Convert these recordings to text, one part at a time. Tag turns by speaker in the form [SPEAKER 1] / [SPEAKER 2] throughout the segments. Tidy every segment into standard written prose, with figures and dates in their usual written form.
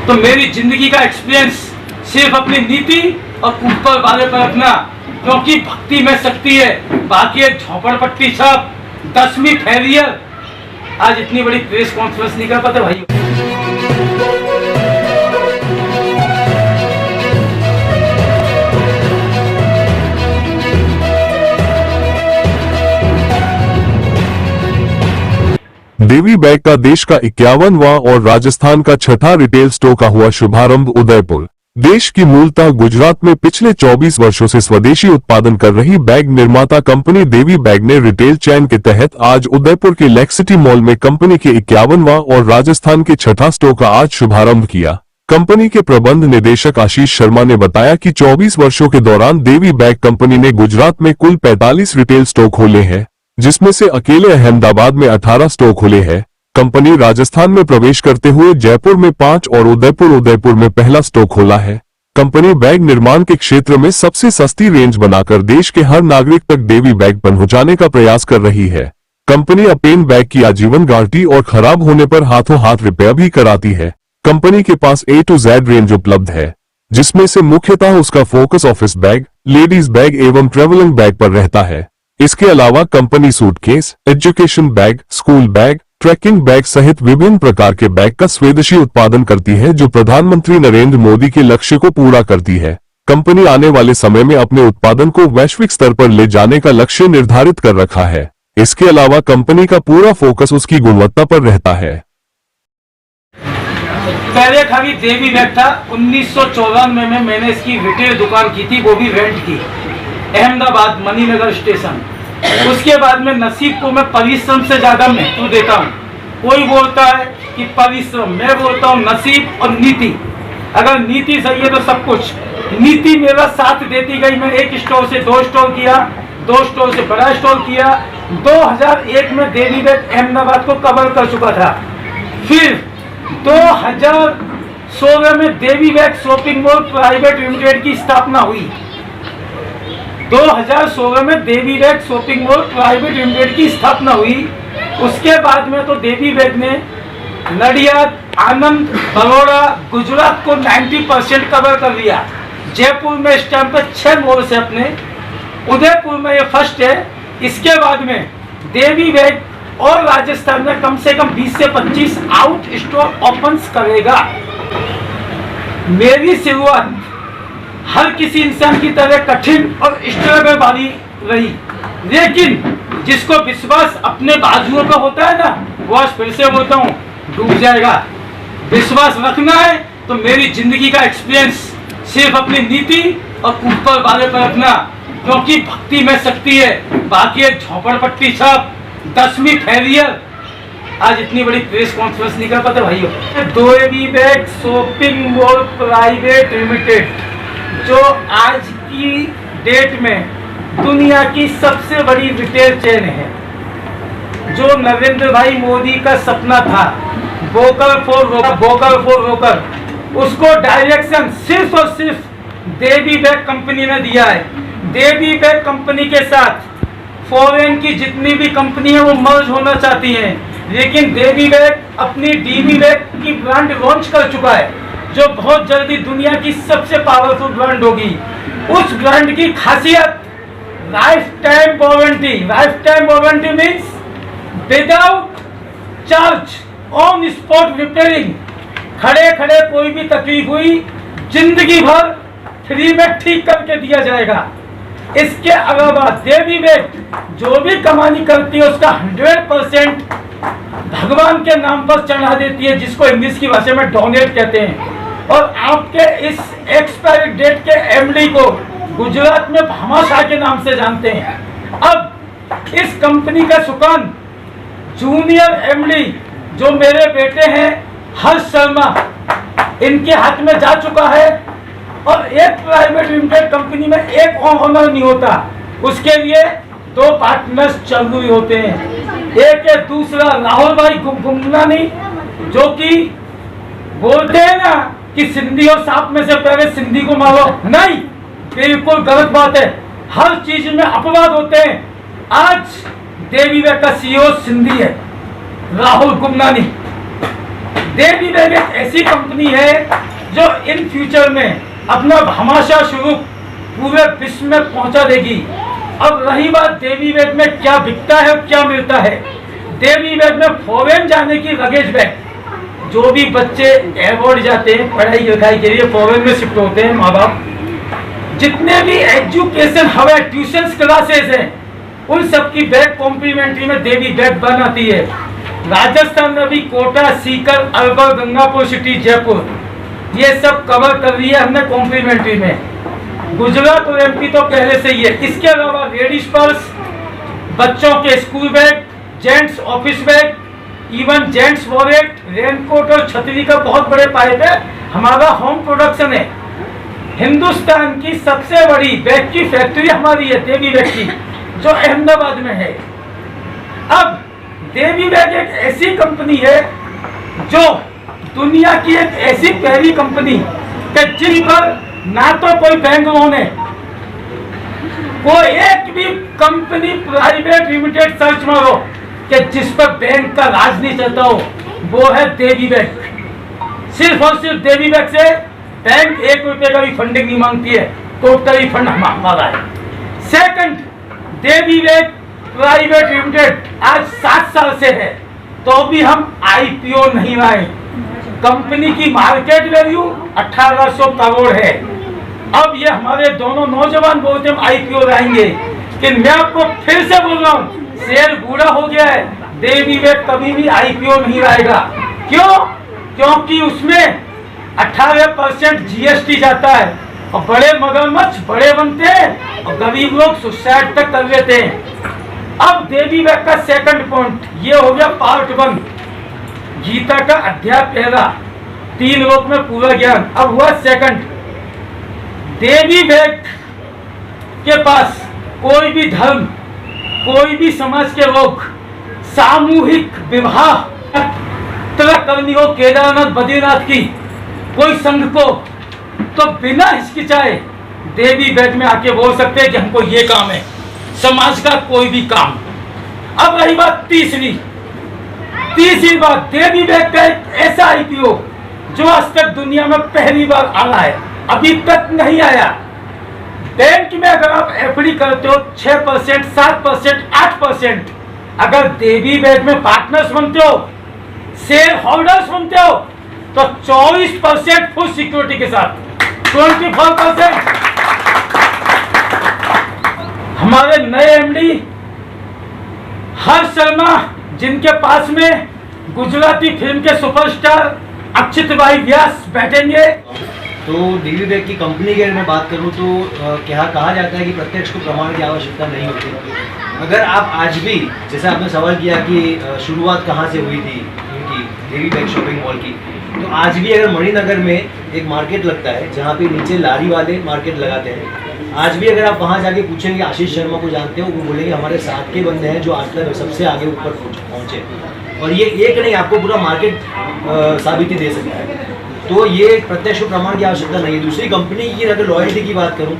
[SPEAKER 1] तो मेरी जिंदगी का एक्सपीरियंस सिर्फ अपनी नीति और ऊपर वाले पर रखना, क्योंकि भक्ति में शक्ति है, बाकी एक झोपड़पट्टी सब 10वीं फेलियर। आज इतनी बड़ी प्रेस कॉन्फ्रेंस नहीं कर पाते भाई।
[SPEAKER 2] देवी बैग का देश का 51वां और राजस्थान का छठा रिटेल स्टोर का हुआ शुभारंभ उदयपुर। देश की मूलतः गुजरात में पिछले 24 वर्षों से स्वदेशी उत्पादन कर रही बैग निर्माता कंपनी देवी बैग ने रिटेल चैन के तहत आज उदयपुर के लेक्सिटी मॉल में कंपनी के 51वां और राजस्थान के छठा स्टोर का आज शुभारंभ किया। कंपनी के प्रबंध निदेशक आशीष शर्मा ने बताया कि 24 वर्षों के दौरान देवी बैग कंपनी ने गुजरात में कुल 45 रिटेल स्टोर खोले हैं, जिसमें से अकेले अहमदाबाद में 18 स्टोर खुले हैं। कंपनी राजस्थान में प्रवेश करते हुए जयपुर में 5 और उदयपुर में पहला स्टोर खोला है। कंपनी बैग निर्माण के क्षेत्र में सबसे सस्ती रेंज बनाकर देश के हर नागरिक तक देवी बैग पहुंचाने का प्रयास कर रही है। कंपनी अपेन बैग की आजीवन गारंटी और खराब होने पर हाथों हाथ रिपेयर भी कराती है। कंपनी के पास A to Z रेंज उपलब्ध है, जिसमें से मुख्यतः उसका फोकस ऑफिस बैग, लेडीज बैग एवं ट्रेवलिंग बैग पर रहता है। इसके अलावा company suitcase, education bag, school bag, trekking bag सहित विभिन्न प्रकार के बैग का स्वदेशी उत्पादन करती है, जो प्रधानमंत्री नरेंद्र मोदी के लक्ष्य को पूरा करती है। कंपनी आने वाले समय में अपने उत्पादन को वैश्विक स्तर पर ले जाने का लक्ष्य निर्धारित कर रखा है। इसके अलावा कंपनी का पूरा फोकस उसकी गुणवत्ता पर रहता है।
[SPEAKER 1] पहले खाली देवी बैग था। 1994 में मैंने इसकी रिटेल दुकान की थी, वो भी रेंट की, अहमदाबाद मणिनगर स्टेशन। उसके बाद में नसीब को मैं परिश्रम से ज्यादा महत्व देता हूँ। कोई बोलता है कि परिश्रम, मैं बोलता हूँ नसीब और नीति। अगर नीति सही है तो सब कुछ। नीति मेरा साथ देती गई। मैं 1 स्टोर से 2 स्टोर किया, 2 स्टोर से बड़ा स्टोर किया। 2001 में देवी बैग अहमदाबाद को कवर कर चुका था। फिर 2016 में Devi bag shopping mall private limited की स्थापना हुई। 2016 में Devi bag shopping mall private limited की स्थापना हुई। उसके बाद में तो देवी बैग ने नडियाद, आनंद, बड़ौदा, गुजरात को 90% कवर कर लिया। जयपुर में इस टाइम पर 6 मॉल से अपने, उदयपुर में ये फर्स्ट है। इसके बाद में देवी बैग और राजस्थान में कम से कम 20 से 25 आउट स्टोर ओपन करेगा। मेरी शुरुआत हर किसी इंसान की तरह कठिन और स्ट्रगल वाली रही, लेकिन जिसको विश्वास अपने बाजुओं पर होता है ना, वो आज फिर से बोलता हूँ, डूब जाएगा। विश्वास रखना है तो मेरी जिंदगी का एक्सपीरियंस सिर्फ अपनी नीति और ऊपर वाले पर रखना, क्योंकि भक्ति में शक्ति है, बाकी एक झोपड़पट्टी सब 10वीं फेलियर। आज इतनी बड़ी प्रेस कॉन्फ्रेंस नहीं कर पाते भाइयों। Devi bag shopping mall private limited जो आज की डेट में दुनिया की सबसे बड़ी रिटेल चेन है, जो नरेंद्र भाई मोदी का सपना था, वोकल फॉर वोकल, उसको डायरेक्शन सिर्फ और सिर्फ देवी बैग कंपनी ने दिया है। देवी बैग कंपनी के साथ फॉरेन की जितनी भी कंपनी है वो मर्ज होना चाहती हैं, लेकिन देवी बैग अपनी डीवी बैग की ब्रांड लॉन्च कर चुका है, जो बहुत जल्दी दुनिया की सबसे पावरफुल ब्रांड होगी। उस ब्रांड की खासियत life time warranty means without charge, on spot repairing. खड़े खड़े कोई भी तकलीफ हुई, जिंदगी भर फ्री में ठीक करके दिया जाएगा। इसके अलावा देवी बैग जो भी कमानी करती है उसका 100% भगवान के नाम पर चढ़ा देती है, जिसको इंग्लिश की भाषा में डोनेट कहते हैं। और आपके इस एक्सपायरी डेट के एमडी को गुजरात में भामाशाह के नाम से जानते हैं। अब इस कंपनी का सुकान जूनियर एमडी जो मेरे बेटे हैं हर्ष शर्मा, इनके हाथ में जा चुका है। और एक प्राइवेट लिमिटेड कंपनी में एक ओनर नहीं होता, उसके लिए 2 पार्टनर्स चालू होते हैं। एक है दूसरा राहुल भाई गुमनानी, जो कि बोलते हैं ना कि सिंधी और सांप में से पहले सिंधी को मारो, नहीं, बिल्कुल गलत बात है। हर चीज में अपवाद होते हैं। आज देवी बैग का CEO सिंधी है, राहुल गुमनानी। देवी बैग एक ऐसी कंपनी है जो इन फ्यूचर में अपना भामाशाह स्वरूप पूरे विश्व में पहुंचा देगी। अब रही बात देवी बैग में क्या बिकता है और क्या मिलता है। देवी बैग में फॉरेन जाने की लगेज बैग, जो भी बच्चे एयरपोर्ट जाते हैं पढ़ाई लिखाई के लिए, फॉरेन में शिफ्ट होते हैं माँ बाप, जितने भी एजुकेशन हवे ट्यूशन क्लासेस हैं, उन सब की बैग कॉम्प्लीमेंट्री में देवी बैग बनाती है। राजस्थान में भी कोटा, सीकर, अलवर, गंगापुर सिटी, जयपुर, ये सब कवर कर रही है हमने कॉम्प्लीमेंट्री में। गुजरात और एमपी तो पहले से ही है। इसके अलावा लेडीज पर्स, बच्चों के school bag, gents office bag, even gents wallet, raincoat और छतरी का बहुत बड़े पाइप है। हमारा होम प्रोडक्शन है। हिंदुस्तान की सबसे बड़ी बैग की फैक्ट्री हमारी है देवी बैग की, जो अहमदाबाद में है। अब देवी बैग एक ऐसी कंपनी है जो दुनिया की एक ऐसी पहली कंपनी कि जिन पर ना तो कोई बैंक लोन है, कोई एक भी कंपनी प्राइवेट लिमिटेड सर्च मारो कि जिस पर बैंक का राज नहीं चलता हो, वो है देवी बैग। सिर्फ और सिर्फ देवी बैग से बैंक 1 रुपए का भी फंडिंग नहीं मांगती है, टोटली फंड हमारा है। सेकंड, देवी बैग प्राइवेट लिमिटेड आज 7 साल से है, तो भी हम आईपीओ नहीं लाए। कंपनी की मार्केट वैल्यू 1800 करोड़ है। अब ये हमारे दोनों नौजवान बोलते हम आईपीओ लाएंगे, कि मैं आपको फिर से बोल रहा हूँ, शेयर बूढ़ा हो गया है, देवी बैग कभी भी आईपीओ नहीं लाएगा। क्यों? क्योंकि उसमें 18% जीएसटी जाता है, और बड़े मगरमच्छ बड़े बनते हैं और गरीब लोग सुसाइड तक कर लेते हैं। अब देवी बैग का सेकंड पॉइंट ये हो गया पार्ट 1, गीता का अध्याय 1, 3 लोक में पूरा ज्ञान। अब हुआ सेकंड, देवी बैग के पास कोई भी धर्म, कोई भी समाज के लोग सामूहिक विवाह करनी हो केदारनाथ बद्रीनाथ की कोई संघ को, तो बिना हिचकिचाए देवी बैग में आके बोल सकते हैं कि हमको ये काम है, समाज का कोई भी काम। अब रही बात तीसरी बात, देवी बैग का एक ऐसा आईपीओ जो आज तक दुनिया में पहली बार आना है, अभी तक नहीं आया। बैंक में अगर आप एफडी करते हो 6%, 7%, 8%, अगर देवी बैग में पार्टनर्स बनते हो, शेयर होल्डर्स बनते हो, तो 24% फुल सिक्योरिटी के साथ 24%। हमारे नए एमडी हर्ष शर्मा, जिनके पास में गुजराती फिल्म के सुपरस्टार अक्षित भाई व्यास बैठेंगे।
[SPEAKER 3] तो देवी बैग की कंपनी की अगर मैं बात करूं तो क्या कहा जाता है कि प्रत्यक्ष को प्रमाण की आवश्यकता नहीं होती। अगर आप आज भी, जैसे आपने सवाल किया कि शुरुआत कहाँ से हुई थी इनकी देवी बैग शॉपिंग मॉल की, तो आज भी अगर मणिनगर में एक मार्केट लगता है जहाँ पे नीचे लारी वाले मार्केट लगाते हैं, आज भी अगर आप वहाँ जाके पूछेंगे आशीष शर्मा को जानते हो, वो बोलेंगे हमारे साथ के बंदे हैं जो आज तक सबसे आगे ऊपर पहुँचे। और ये एक नहीं, आपको पूरा मार्केट साबिती दे सकता है। तो ये प्रत्यक्ष प्रमाण की आवश्यकता नहीं है। दूसरी कंपनी की अगर लॉयल्टी की बात करूं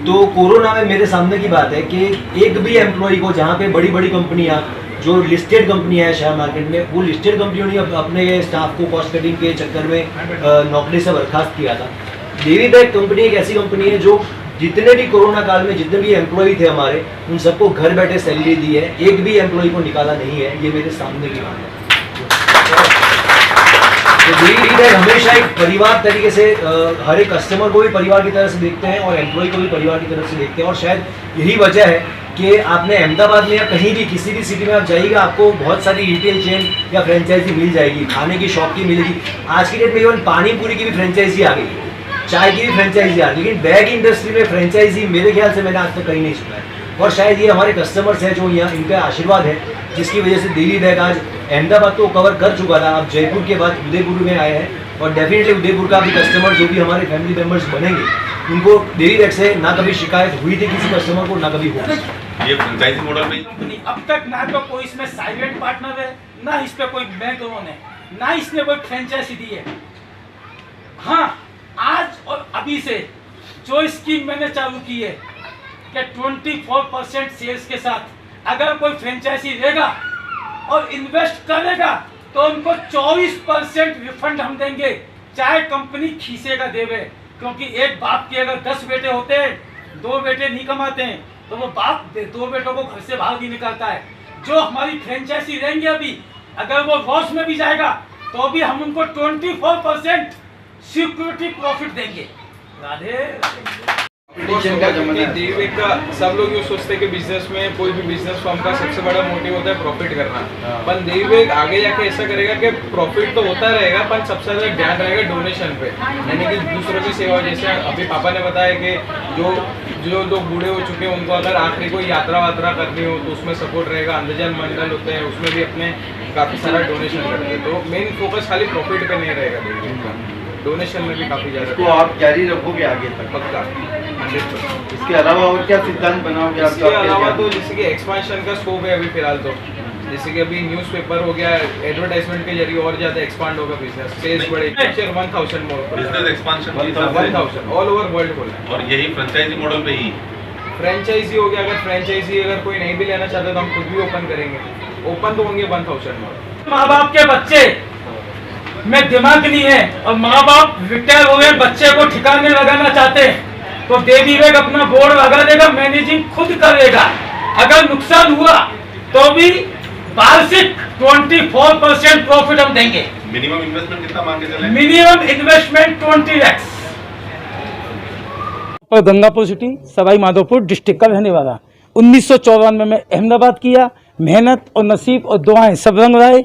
[SPEAKER 3] तो कोरोना में मेरे सामने की बात है कि एक भी एम्प्लॉय को, जहां पे बड़ी बड़ी कंपनियां जो लिस्टेड कंपनी है शेयर मार्केट में, वो लिस्टेड कंपनियों ने अपने स्टाफ को कॉस्ट कटिंग के चक्कर में नौकरी से बर्खास्त किया था। देवी बैग कंपनी एक ऐसी कंपनी है जो जितने भी कोरोना काल में जितने भी एम्प्लॉय थे हमारे, उन सबको घर बैठे सैलरी दी है, एक भी एम्प्लॉय को निकाला नहीं है। ये मेरे सामने की बात है। तो देवी बैग हमेशा एक परिवार तरीके से हर एक कस्टमर को भी परिवार की तरह से देखते हैं और एम्प्लॉय को भी परिवार की तरह से देखते हैं। और शायद यही वजह है कि आपने अहमदाबाद में या कहीं भी किसी भी सिटी में आप जाइएगा, आपको बहुत सारी रिटेल चेन या फ्रेंचाइजी मिल जाएगी, खाने की शॉप की मिलेगी। आज की डेट में इवन पानी पूरी की भी फ्रेंचाइजी आ गई, चाय की भी फ्रेंचाइजी आ गई, लेकिन बैग इंडस्ट्री में फ्रेंचाइजी मेरे ख्याल से मैंने आज तक कहीं नहीं सुना है। और शायद ये हमारे कस्टमर्स हैं जो यहाँ, इनका आशीर्वाद है, जिसकी वजह से देवी बैग आज अहमदाबाद तो कवर कर चुका था, अब जयपुर के बाद उदयपुर में आए हैं। और डेफिनेटली उदयपुर का भी कस्टमर जो भी हमारे फैमिली मेम्बर्स बनेंगे, उनको देवी बैग से ना कभी शिकायत हुई थी किसी कस्टमर को, ना कभी हुआ।
[SPEAKER 4] ये फ्रेंचाइजी मॉडल में
[SPEAKER 1] कंपनी अब तक ना तो कोई इसमें साइलेंट पार्टनर है, ना इस पे कोई बैंक लोन है, ना इसने कोई फ्रेंचाइजी दी है। हाँ, आज और अभी से जो स्कीम मैंने चालू की है कि 24% सेल्स के साथ अगर कोई फ्रेंचाइजी लेगा और इन्वेस्ट करेगा तो उनको 24% रिफंड हम देंगे, चाहे कंपनी खीसेगा देवे। क्योंकि एक बाप के अगर 10 बेटे होते हैं, 2 बेटे नहीं कमाते हैं, तो वो बाप 2 बेटों को घर से बाहर नहीं निकालता है। जो हमारी फ्रेंचाइजी रहेंगे अभी, अगर वो लॉस में भी जाएगा तो भी हम उनको 24% सिक्योरिटी प्रॉफिट देंगे। राधे
[SPEAKER 5] देवी का सब लोग ये सोचते हैं कि बिजनेस में, कोई भी बिजनेस फर्म का सबसे बड़ा मोटिव होता है प्रॉफिट करना। पर देवी आगे जाके ऐसा करेगा कि प्रॉफिट तो होता रहेगा, पर सबसे ज्यादा ध्यान रहेगा डोनेशन पे, यानी कि दूसरों की सेवा। जैसे अभी पापा ने बताया कि जो लोग बूढ़े हो चुके हैं उनको अगर आखिरी कोई यात्रा वात्रा करनी हो तो उसमें सपोर्ट रहेगा। अंधजन मंडल होते हैं उसमें भी अपने काफी सारा डोनेशन करते हैं। तो मेन फोकस खाली प्रॉफिट पे नहीं रहेगा देवी का, डोनेशन में भी काफी ज्यादा।
[SPEAKER 6] तो आप जारी रखोगे आगे तक?
[SPEAKER 5] पक्का 100%।
[SPEAKER 6] इसके अलावा और क्या सिद्धांत बनाओगे?
[SPEAKER 5] इसके अलावा तो जैसे कि एक्सपांशन का स्कोप है अभी फिलहाल, तो जैसे कि अभी न्यूज़पेपर हो गया, एडवर्टाइजमेंट के जरिए और ज्यादा एक्सपांड होगा बिजनेस, सेल्स बढ़ेगी। 1000 more
[SPEAKER 4] business expansion
[SPEAKER 5] 1000 all over world खोलना है।
[SPEAKER 4] और यही फ्रेंचाइजी मॉडल पे ही
[SPEAKER 5] फ्रेंचाइजी हो गया, अगर फ्रेंचाइजी अगर कोई नहीं भी लेना चाहता तो हम खुद भी ओपन करेंगे। ओपन तो होंगे 1000 मोर।
[SPEAKER 1] माँ बाप के बच्चे में दिमाग नहीं है और माँ बाप रिटायर हो गए, बच्चे को ठिकाने लगाना चाहते हैं, तो देवी बैग अपना बोर्ड लगा देगा, मैनेजिंग खुद करेगा। अगर नुकसान हुआ तो भी वार्षिक 24% प्रॉफिट हम देंगे।
[SPEAKER 4] मिनिमम इन्वेस्टमेंट कितना मान के चले?
[SPEAKER 1] Minimum investment 20 lakh. और गंगापुर सिटी सवाई माधोपुर डिस्ट्रिक्ट का रहने वाला। 1994 में अहमदाबाद किया, मेहनत और नसीब और दुआएं सब रंग लाए।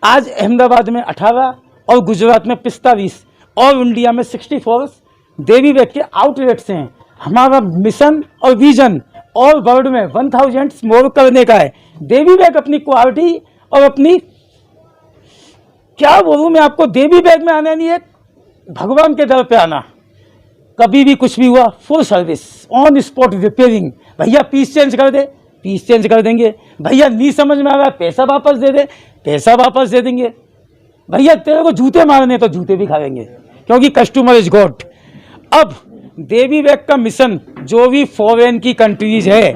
[SPEAKER 1] आज अहमदाबाद में 18 और गुजरात में 45 और इंडिया में 64 देवी बैग के आउटलेट्स हैं। हमारा मिशन और विजन और वर्ल्ड में 1000 मोर करने का है। देवी बैग अपनी क्वालिटी और अपनी, क्या बोलूँ मैं आपको, देवी बैग में आना नहीं है, भगवान के दर पे आना। कभी भी कुछ भी हुआ full service, on spot repairing. भैया पीस चेंज कर दे, पीस चेंज कर देंगे। भैया नहीं समझ में आ रहा है, पैसा वापस दे दे, पैसा वापस दे देंगे। भैया तेरे को जूते मारने तो जूते भी खाएंगे, क्योंकि कस्टमर इज गॉड। अब देवी बैग का मिशन, जो भी फॉरेन की कंट्रीज है,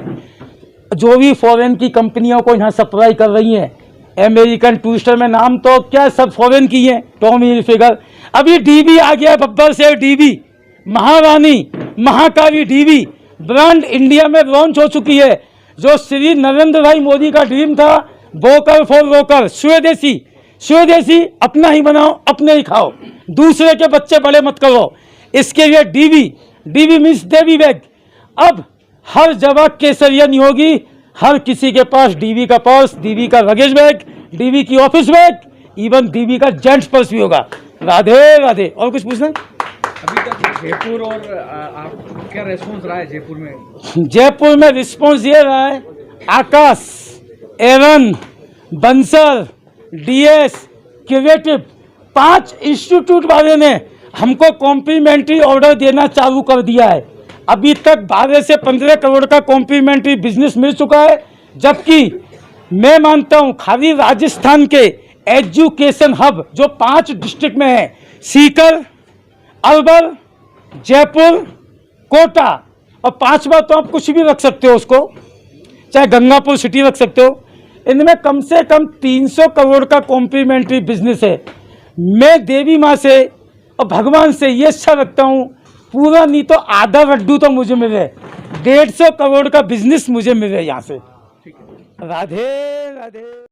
[SPEAKER 1] जो भी फॉरेन की कंपनियों को यहाँ सप्लाई कर रही हैं, अमेरिकन टूरिस्टर में नाम तो क्या सब फॉरेन की हैं, टॉमी हिलफिगर। अभी डीबी आ गया, बब्बर से डीबी, महारानी महाकाली डीबी ब्रांड इंडिया में लॉन्च हो चुकी है। जो श्री नरेंद्र भाई मोदी का ड्रीम था, वोकल फॉर लोकल, स्वदेशी, स्वदेशी अपना ही बनाओ, अपने ही खाओ, दूसरे के बच्चे बड़े मत करो। इसके लिए डीबी मीन्स देवी बैग। अब हर जगह केसरिया नहीं होगी, हर किसी के पास डीबी का पर्स, डीबी का लगेज बैग, डीबी की ऑफिस बैग, इवन डीबी का जेंट्स पर्स भी होगा। राधे राधे। और कुछ पूछना?
[SPEAKER 7] अभी तक जयपुर और आप क्या रेस्पॉन्स रहा है जयपुर में?
[SPEAKER 1] जयपुर में रिस्पॉन्स ये रहा है, Aakash, Avon, Bansal, DS, creative, 5 institute वाले ने हमको कॉम्प्लीमेंट्री ऑर्डर देना चालू कर दिया है। अभी तक 12 से 15 करोड़ का कॉम्प्लीमेंट्री बिजनेस मिल चुका है। जबकि मैं मानता हूँ खाली राजस्थान के एजुकेशन हब जो 5 डिस्ट्रिक्ट में है, सीकर, अलवर, जयपुर, कोटा, और 5वां तो आप कुछ भी रख सकते हो उसको, चाहे गंगापुर सिटी रख सकते हो। इनमें कम से कम 300 करोड़ का कॉम्प्लीमेंट्री बिजनेस है। मैं देवी माँ से और भगवान से ये इच्छा रखता हूँ, पूरा नहीं तो आधा लड्डू तो मुझे मिले, 150 करोड़ का बिजनेस मुझे मिले यहाँ से। राधे राधे।